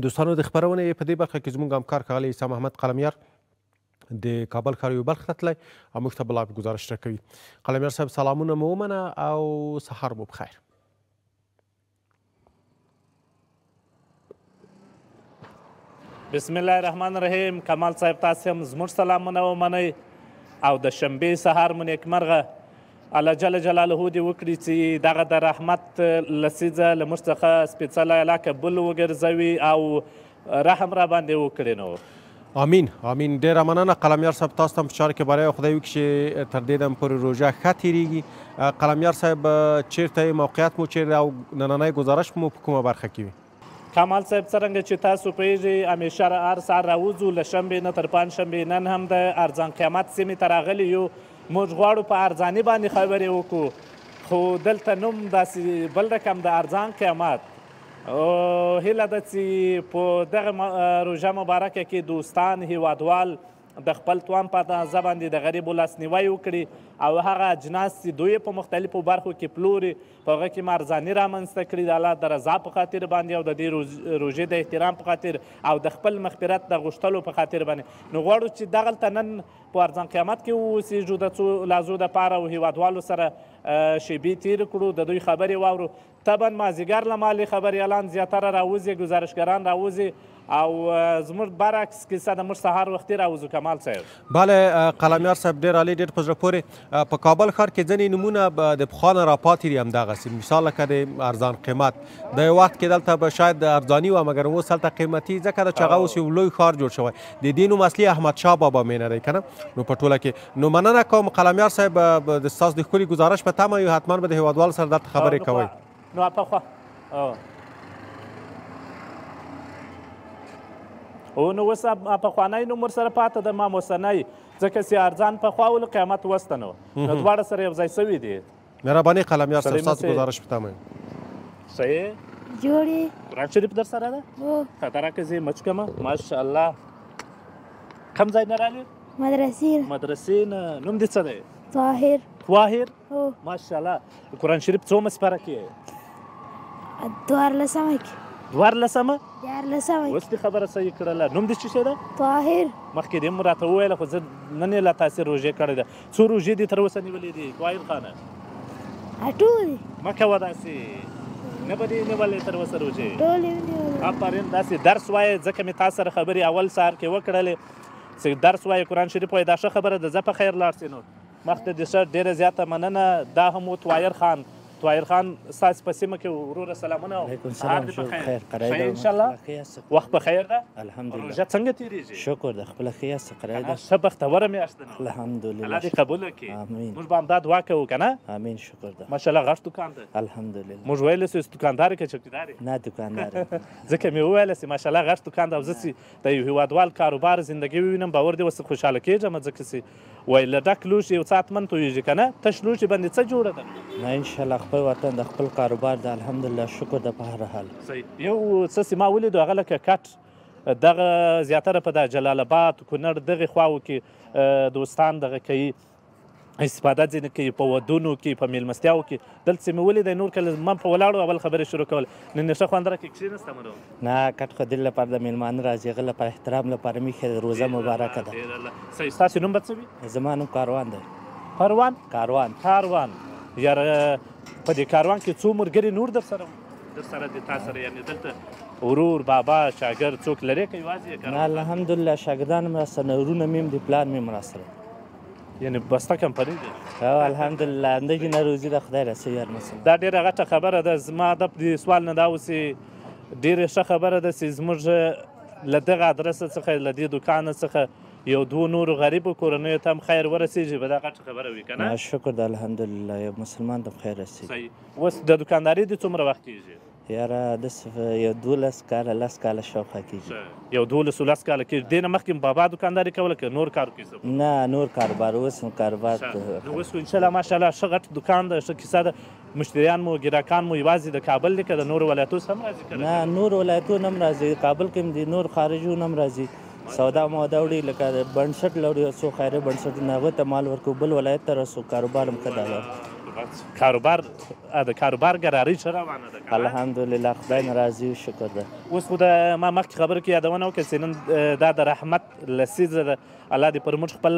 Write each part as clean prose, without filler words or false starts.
دوستانو د خپرونې په دې برخه کې زموږ همکار ښاغلی عیسی محمد قلمیار د کابل ښار یو بلخ ته تللی او موږ ته بلا ګزارش راکوي. قلمیار صاحب سلامونه مو ومنه او سهار مو بخیر. بسم الله الرحمن الرحیم. کمال صاحب تاسې هم زموږ سلامونه ومنئ او د شنبې سهار مو نیکمرغه. الله جل جلاله دې وکړي چې دغه د رحمت لسیزه له موږ څخه سپېڅلی الله قبول وګرځوي او رحم را باندې وکړي. نو آمین آمین. ډېره مننه قلمیار صاحب. تاسو ته هم په چاره کې بریا خدای وکړي چې تر دې دم پورې روژه ښه تېرېږي. قلمیار صاحب چیرته موقعیت مو چیرې او نننی گزارش مو په کومه برخه کې وي؟ کمال صاحب څرنګه چې تاسو پوهېږئ همیشه هر سهار راوځو له شنبې نه تر پنجشنبې. نن هم د ارزان قیامت سیمې ته راغلي یو. موږ غواړو په ارزاني باندې خبرې وکړو خو دلته نوم داسې بل رقم د ارزان قیامت. هیله ده چې په دغه روژه مبارکه کې دوستان هیوادوال د خپل توان په اندازه باندې د غریبو لاسنیوی وکړي او هغه اجناس چې دوی په مختلفو برخو کې پلوري په هغه کې ارزاني رامنځته کړي د الله د رضا په خاطر باندې او د دې روژې د احترام په خاطر او د خپل مغفرت د غوښتلو په خاطر باندې. نو غواړو چې دغلته نن په ارزان قیامت کې واوسېږو د څو لحظو دپاره او هیوادوالو سره شیبې تېرې کړو، د دوی خبرې واورو. طبعا مازدیګر له مالې خبریالان زیاتره راوځي، ګزارشګران راوځي او زموږ برعکس کیسه د موږ سهار وختي راوځو. کمال صاحب بله قلمیار صاحب ډېر عالي، ډېر په زړه پورې. په کابل ښار کې ځینې نومونه د پخوا نه راپاتې دي همدغسې، مثال لکه د ارزان قیمت. د یو وخت کې دلته به شاید ارزاني وه مګر اوس هلته قیمتي ځکه ده چې هغه اوس یو لوی ښار جوړ شوی. د دې نوم اصلي احمدشاه بابا مینه دی که نه؟ نو په ټوله کې نو مننه کوم قلمیار صاحب د ستاسو د ښکلي ګزارش په تمه یو. حتما به د هیوادوالو سره دلته خبرې کوئ. نو پخوا او نو اوس پخوانی نوم ورسره پاته د ما اوسنی ځکه چې ارزان پخوا ول قیامت وسته نو دواړه سره یو ځای سوي دي. مهرباني قلمیار صاحب ستاسو ګزارش په تمه یم. صحیح جوړې قرآن شریف در سره ده؟ خطره که زه مچ کمه ماشاءالله. کم ځای نه رالې؟ مدرسې نه. نوم دې څه دی؟ طاهر. ماشاءالله. قرآن شریف څومه سپاره کې؟ 14 کې. 14 14 اوس دې خبره صحیح کړله. نوم دې څه شی ده؟ طاهر. مخکې دې هم راته وویله خو زه نن یې لا تاسې روژې کړې ده. څو روژې دې تر اوسه نیولې دي طاهر خانه؟ ټولې مه کوه داسې، نه به دې نیولې تر اوسه روژې؟ ټولې ونیولې. آفرین. داسې درس وایې ځکه مې تا سره خبرې اول سهار کې وکړلې چې درس وایې قرآن شریف وایې. دا ښه خبره ده. زه په خیر لاړ سې. نو مخته دې ښه ډېره زیاته مننه. دا هم و طاهر خان. طاهر خان ستاسې په سیمه کې وروره سلامونه. علیکم سلام. ښه انشاءالله وخت په خیر ده؟ الحمدلله. روژه څنګه تېرېږي؟ شکر د خپله ښه یاست؟ قرار ده. ښه بختوره میاشت ده. الحمدلله. الله دې قبوله کړي. آمین. موږ به همدا دعا کوو که نه؟ آمین. شکر ده. ماشاءالله غټ دوکان ده. الحمدلله. موږ ویلی سو دوکاندار که چوکیدار یې؟ نه دوکاندار ځکه مې وویله چې ماشاءالله غټ دوکان ده او زه چې د یو هیوادوال کاروبار زندګي ووینم باور دې ورسره خوشحاله کېږم ځکه چې وایي له ډک لوښي یو څه حتمن تویېږي که نه؟ تش لوښي باندې څه جوړه ده؟ نه انشاءالله خپل وطن د خپل کاروبار ده. الحمدلله شکر ده په هر حال. صحیح. یو څه چې ما ولیدو هغه لکه کټ دغه زیاتره په د جلال آباد کونړ دغې خواو کې دوستان دغه کوي استفاده ځینې کوي په ودونو کې په میلمستیاو کې. دلته چې مې ولیدی نور کله ما په ولاړو اول خبرې شروع کول. نن یې ښه خوندره کې کښېنستم. نو نه کټ خو دل لپاره د میلمانه راځي هغه لپاره احترام لپاره مې روژه مبارکه ده. صحیح. ستاسې نوم به څه وي؟ زما نوم کاروان دی. پروان؟ کاروان. یاره په دې کاروان کې څو ملګري نور در سره دي تا سره؟ یعنې دلته ورور بابا شاګرد څوک لرې که یوازې یې؟ نه الحمدلله شاګردان هم راسره نه، ورونه مې هم دي، پلار مې هم راسره. یعنې بسته کمپنۍ دی؟ الحمدلله همدغې نه روزي د خدای رسوي هر مسله. دا ډېره غټه خبره ده. زما هدف دې سوال نه دا و چې ډېره ښه خبره ده چې زموږ له دغه ادرسه څخه له دې دوکانه څخه یو دوو نورو غریبو کورنیو ته هم خیر ورسېږي به دا غټه خبره وي که نه؟ شکر ده الحمدلله یو مسلمان ته خیر رسېږي. صحیح. اوس د دوکانداري دې څومره وخت کېږي؟ یاره داسې یو 12 کاله 10 کاله شاوخوا کېږي. یو 12 کاله کېږي. دې نه مخکې بابا دوکانداري کوله که نور کار کوي؟ نه نور کاروبار. اوس هم کاروبار نو اوس انشاءالله ماشاءالله ښه غټ دوکان ده، ښه کیسه ده. مشتریان مو ګراکان مو یوازې د کابل دي که د نورو ولایتو څخه هم راځي؟ نه نور ولایتونه هم راځي. کابل کې هم دي، نور خارجونه هم راځي. سودا موده وړي لکه بنسټ لري څو خیره بنسټونه هغه ته مال ورکو، بل ولایت ته رسو، کاروبار هم ښه ده. کاروبار د کاروبار ګرارۍ ښه روانه ده الحمدلله خدای نه راضي وي شکر ده اوس خو د ما مخکې خبرو کې یادونه وکړه چې نن دا د رحمت لسیزه ده الله دې پر موږ خپل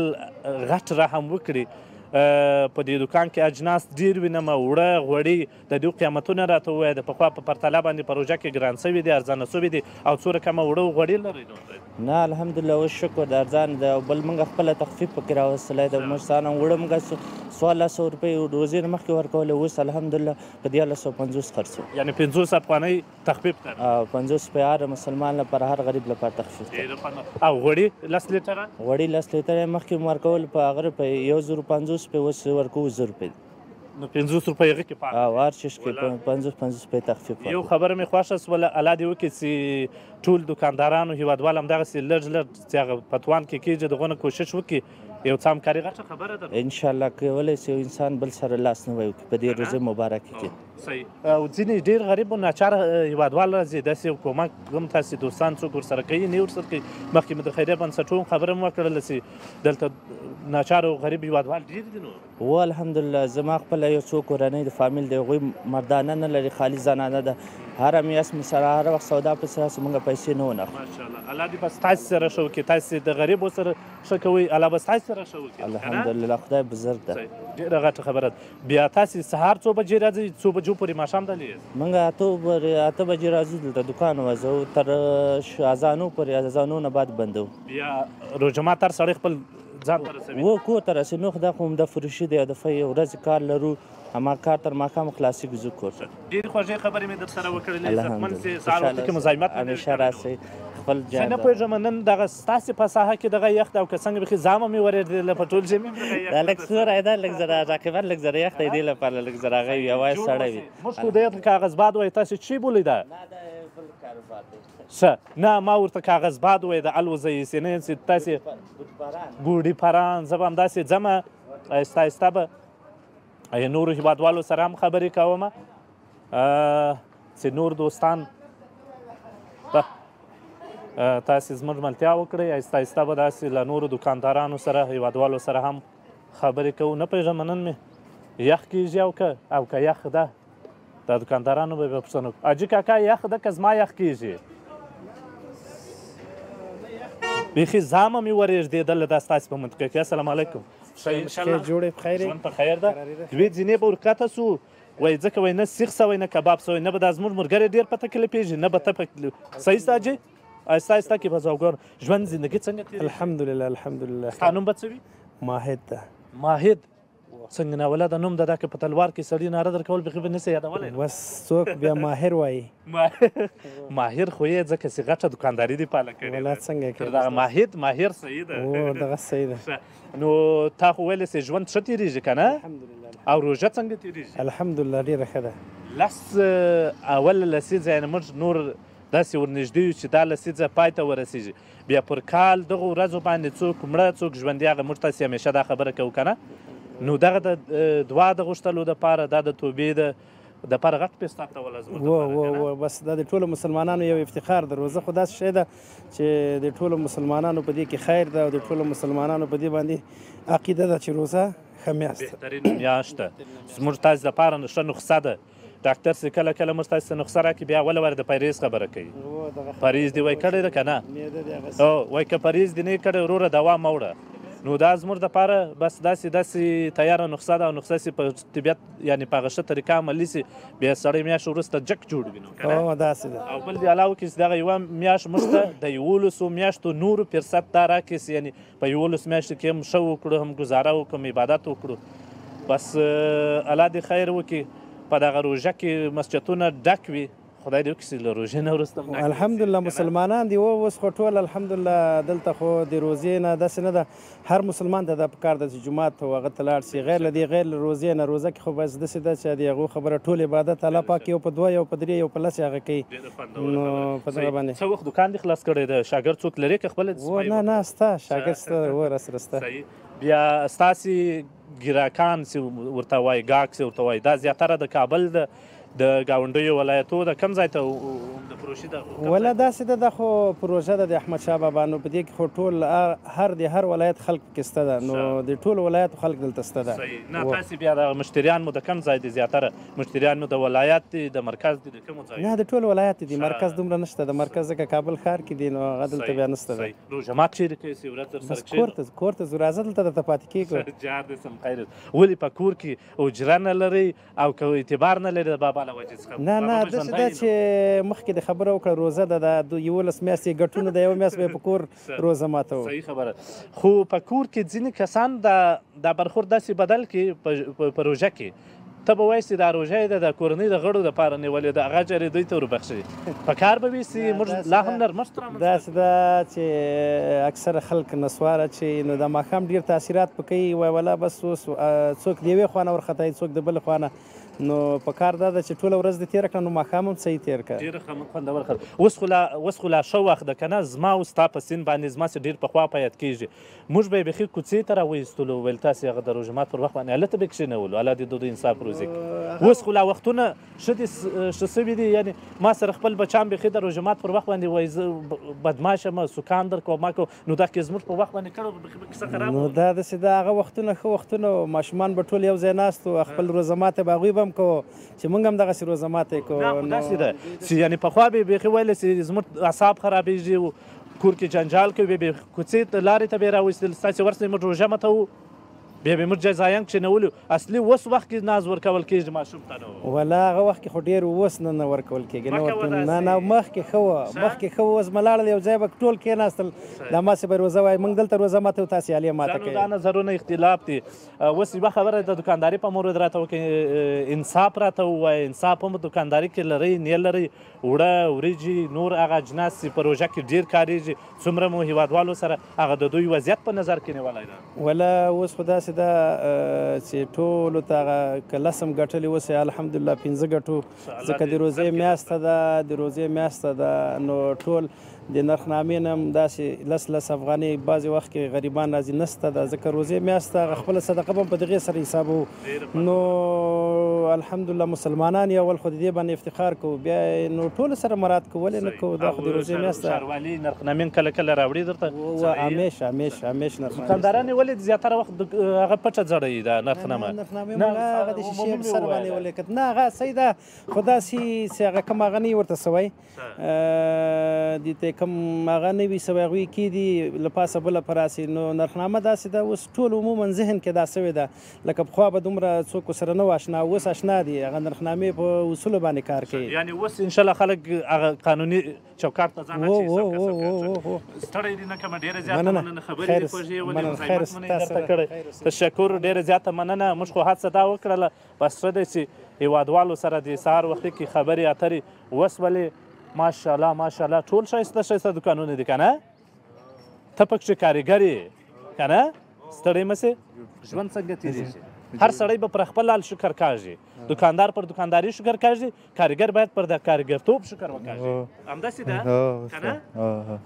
غټ رحم وکړي په دې دوکان کې اجناس ډېر وینم اوړه غوړي د دې قیمتونه راته ووایه د پخوا په پرتله باندې په روژه کې ګران شوي دي ارزانه شوي دي او څو رقمه اوړه غوړي لرئ نه الحمدلله اوس شکر د ارزان ده او بل موږ خپله تخفیف پکې راوستلی ده موږ ستانه اوړه موږ 1400 روپۍ روزې نه مخکې ورکولی اوس الحمدلله په 1350 خرڅو یعنې 500 افغانۍ تخفیف ده 50 روپۍ هر مسلمان لپاره هر غریب لپاره تخفیف ده او غوړي 10 لیټره غوړي 10 لیټره مخکې مو ورکول په هغه په 1050 روپۍ اوس ورکوو 1000 روپۍ نو 500 روپۍ هغې کې پاته او هر چیز کې 50 روپۍ تخفیف یو خبره مې خوښه شوله الله دې وکړي چې ټول دوکاندارانو هیوادوال همدغسې لږ چې هغه په توان کې کېږي دغونه کوشش وکړي یو څه همکاري غټه خبره ده انشاءالله کولی شي یو انسان بل سره لاس نه وکړي په دې روژې مبارکې کې صحیح او ځینې ډېر غریب و ناچاره هیوادوال راځي داسې یو کومک هم تاسې دوستان څوک ورسره کوي نه ورسره کوي مخکې مې د خیریه بنسټونو خبره مې وکړله چې دلته ناچاره او غریب هیوادوال ډېر دي نو و الحمدلله زما خپله یو څو کورنۍ د فامیل د هغوی مردانه نه لري خالي زنانه ده هره میاشت مې سره هر وخت سودا پسې راسي موږ پیسې نه ونخلو ماشاءالله الله دې بس تاسې سره ښه وکړي تاسې د غریبو سره ښه کوئ الله بس تاسې سره ښه وکړي الحمدلله خدای بزرګ ده ډېره غټه خبره ده بیا تاسې سهار څو بجې راځئ څو بجو پورې ماښام دلې یاست موږ 8 بجې راځو دلته دوکان وځو تر اذانو پورې اذانو نه بعد بندو بیا روژه مات هر سړی خپل ځان ته رسوي و کور ته رسوي نو خو د فروشي دی د ورځې کار لرو اما کار تر ماښامه خلاصې ځو کور ته ډېرې خوږې خبرې مې در سره وکړلې عزتمند سې سهار وختي کې مزاحمت همیشه راسئ خپل زه نه پوهېږم نن دغه ستاسې په ساحه کې دغه یخ ده او که څنګه بیخي زامه مې ورېدله په ټول ژمي دا لږ سوری ده لږ زره راقبت لږ زره یخ دی دې لپاره لږ زره هغه وي هوا سړی وي موږ خو د کاغذباد وایي تاسې چی بولئ ده ښه نه ما ورته کاغذباد وایي د الوزئ سینې چې تاسې ګوډي پران زه به همداسې ځمه آهسته آهسته به نورو هیوادوالو سره هم خبرې کومه چې نور دوستان تاسې زموږ ملتیا وکړئ آهسته آهسته به داسې له نورو دوکاندارانو سره هیوادوالو سره هم خبرې کوو نه پوهېږم نن مې یخ کېږي او که یخ ده د دوکاندارانو به یې پوښتنه وکړو حاجي کاکا یخ ده که زما یخ کېږي بیخي زامه مې ورېږدېدله دا ستاسې په منطقه کې السلام علیکم جوړې په خیر ژوند په خیر ده دوی ځینې به ورکته سو وایي ځکه وایي نه سیخ سوی نه کباب سوی نه به دا زموږ ملګری ډېر په تکلیف پېژني نه به ته په صحیح ستا حاجي آهسته آهسته کې به زه وګورم ژوند زندګي څنګه تېرېږي الحمدلله الحمدلله ستا نوم به څه وي ماهد ده ماهد څنګه ناوله د نوم ده دا که په تلوار کې سړي ناره درکول بیخي به نسې یادولی بس څوک بیا ماهر وایي ماهر خو یې ځکه چې غټه دوکانداري دې پاله کړې ولا څنګه تر دغه ماهد ماهر صحیح ده او دغه صحیح ده نو تا خو ویلې چې ژوند ښه تېرېږي که نه او روژه څنګه تېرېږي الحمدلله ډېره ښه ده لس اوله لسیزه یعنې موږ نور داسې ورنږدې یو چې دا لسیزه پای ته ورسېږي بیا پر کال دغو ورځو باندې څوک مړه څوک ژوندي هغه موږ تاسې همیشه دا خبره کوو که نه نو دغه د دعا د غوښتلو دپاره دا د توبې دپاره غټ پیستاب ته ولازمو بس دا د ټولو مسلمانانو یو افتخار ده روزه خو داسې شی ده چې د ټولو مسلمانانو په دې کې خیر ده او د ټولو مسلمانانو په دې باندې عقیده ده چې روزه ښه میاشت بهترین میاشت ده زموږ تاسې دپاره ښه نسخه ده ډاکټر چې کله کله موږ تاسې ته نسخه راکړي بیا اوله وارې د پریز خبره کوي پریز دې وایي کړی ده که نه وایي که پریز دې نه یې کړی وروره دوا مه وړه نو دا زموږ دپاره بس داسې تیاره نسخه ده او نسخه چې په طبیعت یعنې په هغه ښه طریقه عملي سي بیا سړی میاشت وروسته جک جوړ وي نو که نه داسې ده او بل دې علاوه کې چې دغه یوه میاشت موږ ته د 11 میاشتو نورو فرصت دا راکړي چې یعنې په 11 میاشتو کې هم ښه وکړو هم ګزاره وکړو هم عبادت وکړو بس الله دې خیر وکړي په دغه روژه کې مسجدونه ډک وي خدای دې وکړي چې له روژې نه وروسته الحمدلله مسلمانان دي اوس خو ټول الحمدلله دلته خو د روژې نه داسې نه ده هر مسلمان ته دا پکار ده چې جومات ته هغه ته لاړ شي غیر له دې غیر له روژې نه روژه کې خو بس داسې ده چې د هغو خبره ټول عبادت الله پاک یو په 2 یو په 3 یو په 10 هغه کوي نو په دغه باندې څه وخت دوکان دې خلاص کړی ده شاګرد څوک لري که خپله نه سته شاګرد سته راسره سته بیا ستاسې ګراکان چې ورته وایي ګاک چې ورته وایي دا زیاتره د کابل د د ګاونډیو ولایتو د کوم ځای ته د پروژې د ولا داسې ده دا خو پروژه ده د احمدشاه بابا نو په دې کې خو ټول هر ولایت خلک پکې شته ده نو د ټولو ولایتو خلک دلته شته ده نه تاسې بیا د مشتریان مو د کوم ځای دي زیاتره مشتریان مو د ولایت دي د مرکز دي د کومو ځای نه د ټول ولایت دي مرکز دومره نشته د مرکز ځکه کابل ښار کې دي نو هغه دلته بیا نشته ده روژه مات چیرې کوې سي ورځ درسره بس کور ته ځو راځه دلته درته پاتې کېږو جار دې سم خیر ولې په کور کې اجره نه لرئ او که اعتبار نه لري د بابا له وجې څخه نه داسې ده چې مخکې د خبره وکړه روزه ده د 11 میاشتې ګټونه د 1 میاشت به په کور روزه ماتوو صحیح خبره خو په کور کې ځینې کسان دا برخورد داسې بدل کړي په پروژه کې ته به وایې چې دا روژه یې د کورنۍ د غړو دپاره نیولې ده هغه اجر یې دوی ته وربخښي په کار به وي چې موږ لا هم نرمښت داسې ده چې اکثره خلک نسواره چې نو د ماښام ډېر تاثیرات په کوي وایي ولا بس اوس څوک د یوې خوا نه ورخطایي څوک د بلې خوا نه نو په کار دا ده چې ټوله ورځ دې تېره کړه نو ماښام هم صحیح تېر کړه ډېره خوندور خبره اوس خو لا ښه وخت ده که نه زما او ستا په سین باندې زما چې ډېر پخوا په یاد کېږي موږ به یې بیخي کوڅې ته راویستلو ویل تاسې هغه د روژه مات پر وخت باندې هلته به یې کښېنولو الله دې د دوی انصاف روزي اوس خو لا وختونه ښه سوي دي یعنې ما سره خپل بچیان بیخي د روژه مات پر وخت باندې وایي زه بدماش یم سکان درکوم ما کوم نو دا که زموږ په وخت باندې کړی بیخي به کیسه خراب نو دا داسې ده هغه وختونه ښه وختونه ماشومان به ټول یو ځای ناست وو خپل روژه ماتی به هغوی به هم کوو چې موږ هم دغسې روژه ماتی کوو داسې ده چې یعنې پخوا به یې بیخي ویلې چې زموږ اعصاب خرابېږي کور کې جنجال کوي بیا به کوڅې لارې ته به یې راویستل ستاسې ورسره موږ روژه ماتوو بیا به موږ جزایان کښېنولو اصلي اوس وخت کې ناز ورکول کېږي ماشوم ته نو ولا هغه وخت کې خو ډېر اوس نه ورکول کېږي نه مخکې ښه وه اوس ملاړل یو ځای به ټول کېناستل دا ماسې به روزه وایي موږ دلته روزه ماتو تاسې حالې ماته کوئ دا نظرونه اختلاف دي اوس یوه خبره د دکانداري په مورد راته وکړئ انصاف راته ووایه انصاف هم دکانداري کې لرئ نه لرئ اوړه وریجې نور هغه اجناس چې په روژه کې ډېر کارېږي څومره مو هېوادوالو سره هغه د دوی وضعیت په نظر کې نیولی ده ولا اوس خو داسې ده چې ټولو ته هغه که لسم ګټلې اوس الحمدلله 15 ګټو ځکه د روزې میاشته ده نو ټول د نرخنامې نه هم داسې لس افغانۍ بعضې وخت کې غریبان راځي نسته ده ځکه روزې میاشته هغه خپله صدقه به هم په دغې سره حسابوو نو الحمدلله مسلمانان یې اول خو د دې باندې افتخار کوو بیا نو ټولو سره مراد کوو ولې نه کوو دا خو د روزې میاشته ښاروالي نرخنامې کله کله راوړي درته همیش دکانداران یې ولې زیاتره وخت هغه پټه ځړوي دا نرخنامه هغه د شیشې په سر باندې ولیکت نه هغه صحیح ده خو داسې چې هغه کوم هغه نه ورته سوی دې ته کوم هغه نه وي سوی هغوی کېدي له پاسه بله په راسي نو نرخنامه داسې ده اوس ټول عموما ذهن کې دا سوې ده لکه پخوا به دومره څوک ورسره نه و اشنا اوس اشنا دي هغه نرخنامې په اصولو باندې کار کوي یعنې اوس انشاءالله خلک هغه قانوني چوکاټ ته ځان اچوي ستړی دي نه کومه ډېره زیاته مننه خبرې دې خوږې ولې مزاحمت مو نه درته کړی تشکر ډېره زیاته مننه موږ خو هڅه دا وکړله بس ښه دی چې هېوادوالو سره د سهار وختي کې خبرې اترې وسولې ماشاءالله ټول ښایسته دوکانونه دي که نه ته پکښې کاریګر یې که نه ستړی مه سې ژوند څنګه تېرېږي هر سړی به پر خپل حال شکر کاږي دکاندار پر دکانداري شکر کاږي کاریګر باید پر د کاریګرتوب شکر وکاږي همداسې ده که نه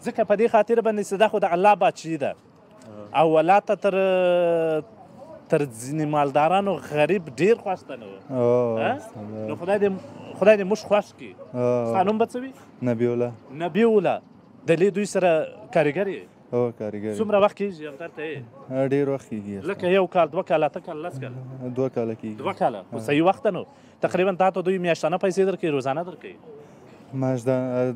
ځکه په دې خاطر باندې چې دا خو د الله بادشي ده او ولاته تر ځینې مالدارانو غریب ډېر خوښته نه و نو خدای دې موږ خوښ کړي ستا نوم به څه وي نبي الله دلې دوی سره کاریګر یې کاریګر څومره وخت کېږي همدلته یې ډېر وخت کېږي لکه 1 کال 2 کال 8 کال 10 کال 2 کاله کېږي 2 کاله خو صحیح وخت نو تقریبا تا ته دوی میاشتانه پیسې درکوي روزانه درکوي معاش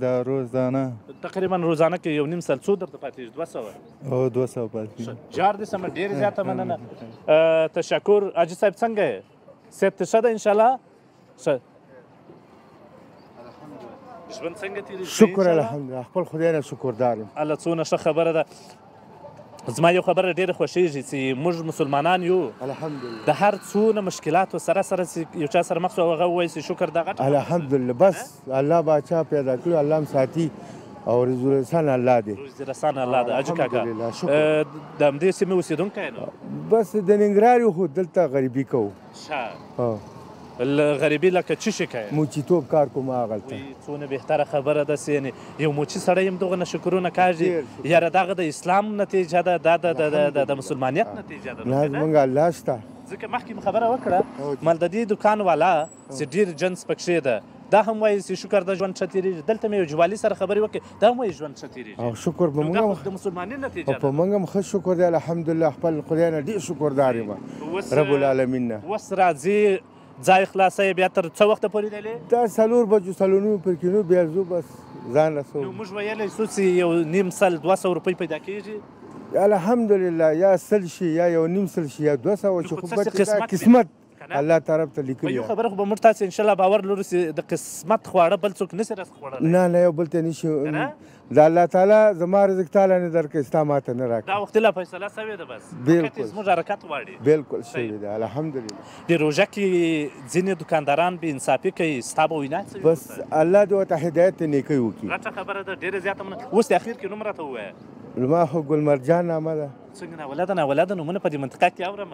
دا روزانه تقریبا روزانه کې 1.5 سل څو درته پاتېږي 200 200 پاتېږي جار دې سمه ډېرې زیاته مننه تشکر حاجي صاحب څنګه یې صحت ته ښه ده انشاءالله ښه ژوند څنګه تېرېږي شکر الحمدلله خپل خدای نه شکردار یم الله څونه ښه خبره ده زما یو خبره ډېره خوښېږي چې موږ مسلمانان یو الحمدلله د هر څونه مشکلاتو سره چې یو چا سره مخ شو هغه ووایي چې شکر دا غټه الحمدلله بس الله باچا پیدا کړو الله هم ساتي او رزق رسان الله دی رسان الله ده حاجي کاکا د همدې سیمې اوسېدونکی نو بس د ننګرهار یو خو دلته غریبي کوو غریبي لکه څه شي کوي موچیتوب کار کوم هغلته څونه بهتره خبره ده چې یعنې یو موچي سړی هم دغه نشکرونه کاږي یاره دغه د اسلام نتیجه ده دا د مسلمانیت نتیجه ده نه زموږ الله شته ځکه مخکې مې خبره وکړه مال د دې دکان والا چې ډېر جنس پکښې ده دا هم وایي چې شکر د ژوند ښه تېرېږي دلته مې یو جوالي سره خبرې وکړې دا هم وایي ژوند ښه تېرېږي او شکر په نو دا موږ خو د مسلمانۍ نتیجه په موږ هم ښه شکر دی الحمدلله خپل خدای نه ډېر شکردار یم رب العالمین نه اوس راځي ځای خلاصوي بیا تر څه وخته پورې دی دا 4 بجو 4:30 پر کینو بیا ځو بس ځان رسو نو موږ ویلی شو چې یو نیم سل 200 روپۍ پیدا کېږي الحمدلله یا 100 شي یا یو نیم سل شي یا 200 چې خو بچ قسمت الله طرف ته لیکلي په یو خبره خو به موږ تاسې انشاءالله باور لرو چې د قسمت خواړه بل څوک نشي رس خوړلی نه یو بل ته نشي د الله تعالی زما رزق تعالی نه درکړي ستا ماته نه راکړي دا وختي لا فیصله سوې ده بس بالکل زموږ حرکت غواړي بالکل شوي ده الحمدلله د روژه کې ځینې دکانداران بې انصافي کوي ستا به وینا څه بس الله دې ورته هدایت ته نیکۍ وکړي غټه خبره ده ډېره زیاته مننه اوس د اخر کې نوم راته ووایه ما خو ګلمرجان نامه ده څنګه ناولده نومونه په دې منطقه کې اورم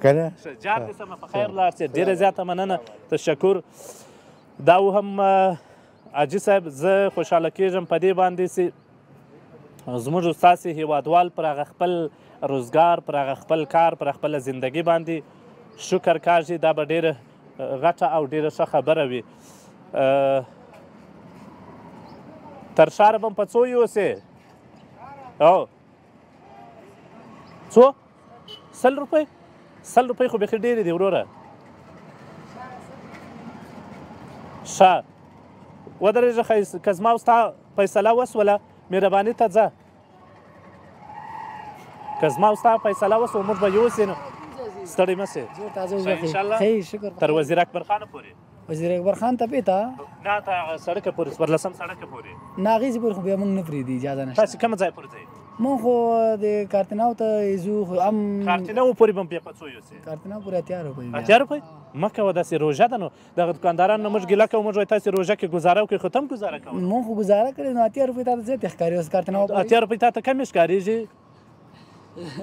که نه ښه جار دې سمه په خیر لاړ شې ډېره زیاته مننه تشکر دا هم حاجي صاحب زه خوشحاله کېږم په دې باندې چې زموږ ستاسې هېوادوال پر هغه خپل روزګار پر هغه خپل کار پر خپله زندګي باندې شکر کاږي دا به ډېره غټه او ډېره ښه خبره وي تر ښاره به هم په څو یوسې او څو 100 روپۍ 100 روپۍ خو بیخي ډېرې دي وروره ښه ودرېږه ښایست که زما او ستا فیصله وسوله مهرباني ته ځه که زما او ستا فیصله وسوه موږ به یوسې نو ستړی مه سې انشاءالله تر وزیر اکبر خانه پورې وزیر اکبر خان ته پیتا نه ته هغه سړکه پورې 14 سړکه پورې نه هغې ځای پورې خو بیا موږ نه پرېږدي اجازه نشته تاسې کومه ځای پورې ځئ مونږ خو د کارتناو ته ځو خو هم کارتناو پورې به هم بیا په څو یوسې کارتناو پورې 80 روپۍ 80 روپۍ مه کوه داسې روژه ده نو دغه دکاندارانو نه موږ ګیله کوو موږ وایي تاسې روژه کې ګزاره وکړئ خو ته هم ګزاره کوه مونږ خو ګزاره کړې نو 80 روپۍ تا ته زیاتې ښکاري اوس کارتناو 80 روپۍ تا ته کمې ښکارېږي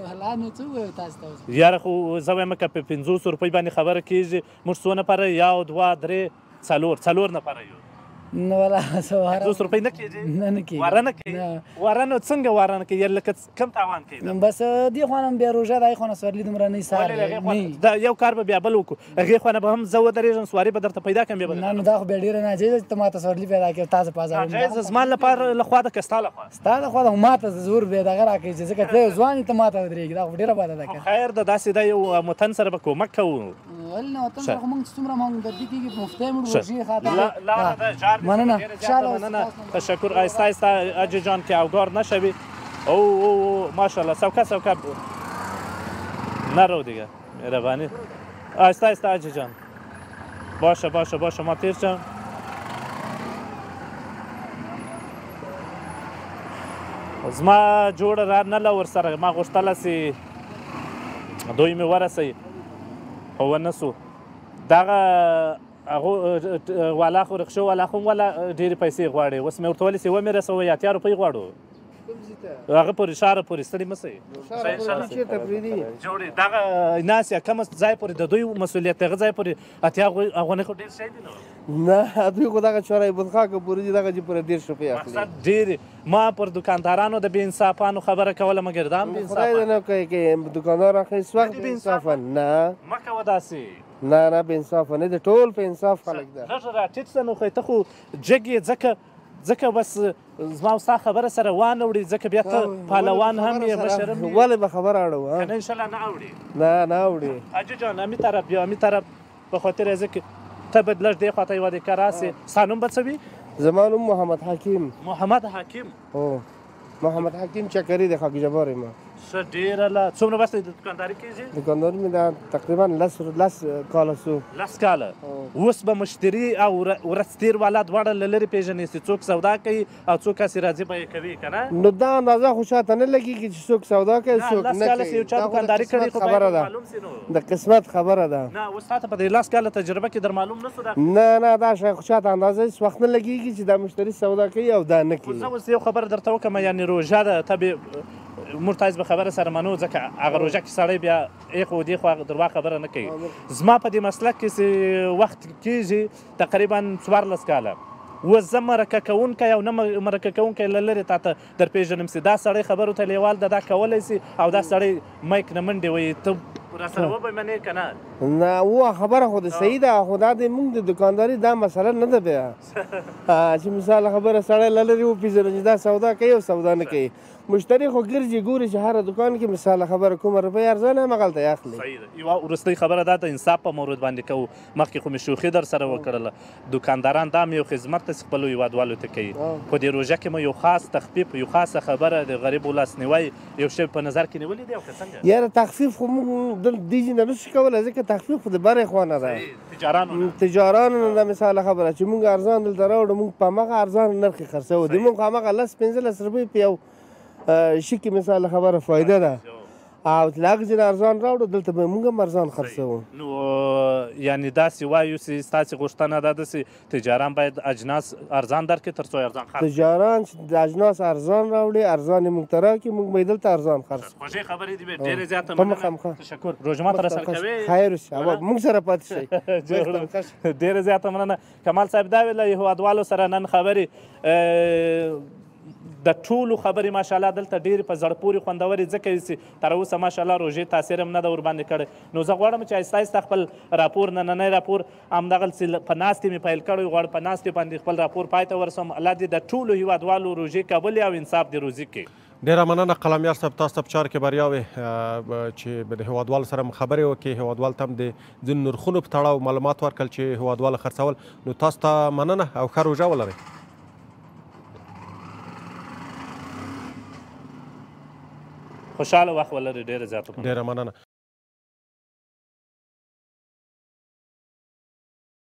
والله نو څه ووایو تاسو ته اوس یاره خو زه وایم که په 500 روپۍ باندې خبره کېږي موږ څو نفره 1 2 3 4 نفره یو نو والله سواره 500 روپۍ نه کېږي نه کېږي واره نه کوي واره نو څنګه واره نه کوي لکه کم تاوان کوي بس دې خوا نه بیا روژه د هغې خوا نه سورلي دومره نه سار دا یو کار به بیا بل وکړو هغې خوا نه به هم زه ودرېږم سواري به درته پیدا کړم نه نو دا خو بیا ډېره ناجیزه چې ته ما ته سورلي پیدا کړې تازه پازه ناجیزه زما لپاره لخوا ده که ستا لخوا ستا لخوا ده ما ته زور بیا دغه راکوي چې ځکه ته یو ځوان یې ته ما ته ودرېږي دا خو ډېره بده ده که خیر ده داسې ده یو متن سره به کومک کوو ولې نه وطن سره خو موږ چې څومره همدردي کېږي په مفتۍ موږ روژې خاطر مننه مننه تشکر آیسته آیسته حاجی جان که اوگار نشوی او ماشاءالله سوکه نرو دیگه مهربانی آیسته آیسته حاجی جان باشه ما تیر شم زما جوړه را نه له ورسره ما غوښتله چې دوی مې ورسوي خو ونه سو دغه هغه والا خو رخصو والا خو ولا ډېرې پیسې غواړي اوس مې ورته ویلې چې ومې رسوئ 80 روپۍ غواړو هغه پورې ښاره پورې ستړي مه سئ جوړې دغه ناست یا کم ځای پورې د دوی مسؤلیت دی هغه ځای پورې 80 افغانۍ خو ډېر شی دی نو نه دوی خو دغه چوره بدخاکه پورې دي دغه چې پورې 150 روپۍ اخلي مقصد ډېرې ما پر دکاندارانو د بې انصافانو خبره کوله مګر دا هم بې خدای دې نه کوي چې دکاندار اخلي هېڅ وخت بې انصافه نه مه کوه داسې نه بې انصافه نه دی ټول په انصاف خلک ده لږ راټیټ شه نو خو ته خو جګ یې ځکه بس زما او ستا خبره سره وانه وړي ځکه بیا ته پهلوان هم یې مشر هم ولې به خبره اړوو که نه انشاءالله نه اوري نه اوري حاجي جان همین طرف یا همین طرف به خاطر از که ته باید لږ دې خواته یوه دقیقه راسې ستا نوم به څه وي زما نوم محمد حکیم هو محمد حکیم چکري د خاک جبار یم ښه ډېره له څومره بس د دکانداري کېږي دکانداري مې دا تقریبا 10 کاله سو 10 کاله اوس به مشتري او ورځتیر والا دواړه له لرې پېژنې چې څوک سودا کوي او څوک هسې راځي به یې کوي که نه نو دا اندازه خو شاته نه لګېږي چې څوک سودا کوي څوک نه کوي یو چا دکانداري کړې خو خبره ده معلوم سي نو د قسمت خبره ده نه اوس تا ته په دې 10 کاله تجربه کې در معلوم نه سو دا نه دا شی خو شاته اندازه هېڅ وخت نه لګېږي چې دا مشتري سودا کوي او دا نه کوي زه اوس یو خبره درته وکړم یعنې روژه ده ته به موږ تاسې به خبره سره منو ځکه هغه روژه کې سړی بیا ایخوا دې خوا دروا خبره نه کوي زما په دې مسلک کې چې وخت کېږي تقریبا 14 کاله اوس زه مرکه کوونکی او نه مرکه کوونکی له لرې تا ته در پېژنم چې دا سړی خبرو ته لیوال ده دا کولی سي او دا سړی مایک نه منډې وایي ته راسره وبه که نه نه وه خبره خو د صحیح ده خو دا د مونږ د دکانداري دا مسله نه ده بیا چې مثال خبره سړی له لرې وپېژنو چې دا سودا کوي او سودا نه کوي مشتری خو ګرځي ګوري چې هره دکان کې مثال خبره کومه روپۍ ارزانه هم هغلته یې اخلي صحیح ده یوه وروستۍ خبره دا د انصاف په مورد باندې کوو مخکې خو مې شوخي در سره وکړله دکانداران دا هم یو خدمت داسې خپلو هیوادوالو ته کوي په دې روژه کې مو یو خاص تخفیف یو خاصه خبره د غریبو لاسنیوی یو شی په نظر کې نیولې دی او که څنګه یاره تخفیف خو موږ دې نه نشو کولی ځکه تخفیف خو د برې خوا نه ده تجارانو نه ده مثال خبره چې موږ ارزان دلته راوړو موږ په همغه ارزان نرخ یې خرڅوو د موږ همغه 15 روپۍ په یو شي کې مثال خبره فایده ده او له هغه ځای نه ارزان راوړو دلته به موږ هم ارزان خرڅوو نو یعنې داسې وایو چې ستاسې غوښتنه دا ده چې تجاران باید اجناس ارزان درکړي تر څو ارزان خرڅ تجاران چې د اجناس ارزان راوړي ارزان یې موږ ته راکړي موږ به یې دلته ارزان خرڅ کړو خوږې خبرې دي ډېرې زیاته مننه تشکر روژه ماته راسره کوې خیر وشي موږ سره پاتې شئ ډېره زیاته مننه کمال صاحب دا ویل له هیوادوالو سره نن خبرې د ټولو خبرې ماشاءالله دلته ډېرې په زړه پورې خوندورې ځکه چې تر اوسه ماشاءالله روژې تاثیر هم نه ده ورباندې کړی نو زه غواړم چې آهسته آهسته خپل راپور نننی راپور همدغسې په ناستې مې پیل کړی غواړم په ناستې باندې خپل راپور پای ته ورسوم الله دې د ټولو هیوادوالو روژې قبولې او انصاف دې روزي کړي ډیره مننه قلمیار صاحب تاسو ته په چارو کې بریاوې چې د هیوادوالو سره خبرې وکړي هیوادوال ته هم د ځینو نرخونو په تړاو معلومات ورکړل چې هیوادوال خرڅول نو تاسو ته مننه او ښه روژه ولرئ خوشحاله وخت ولرئ ډېره زیاته ډیره مننه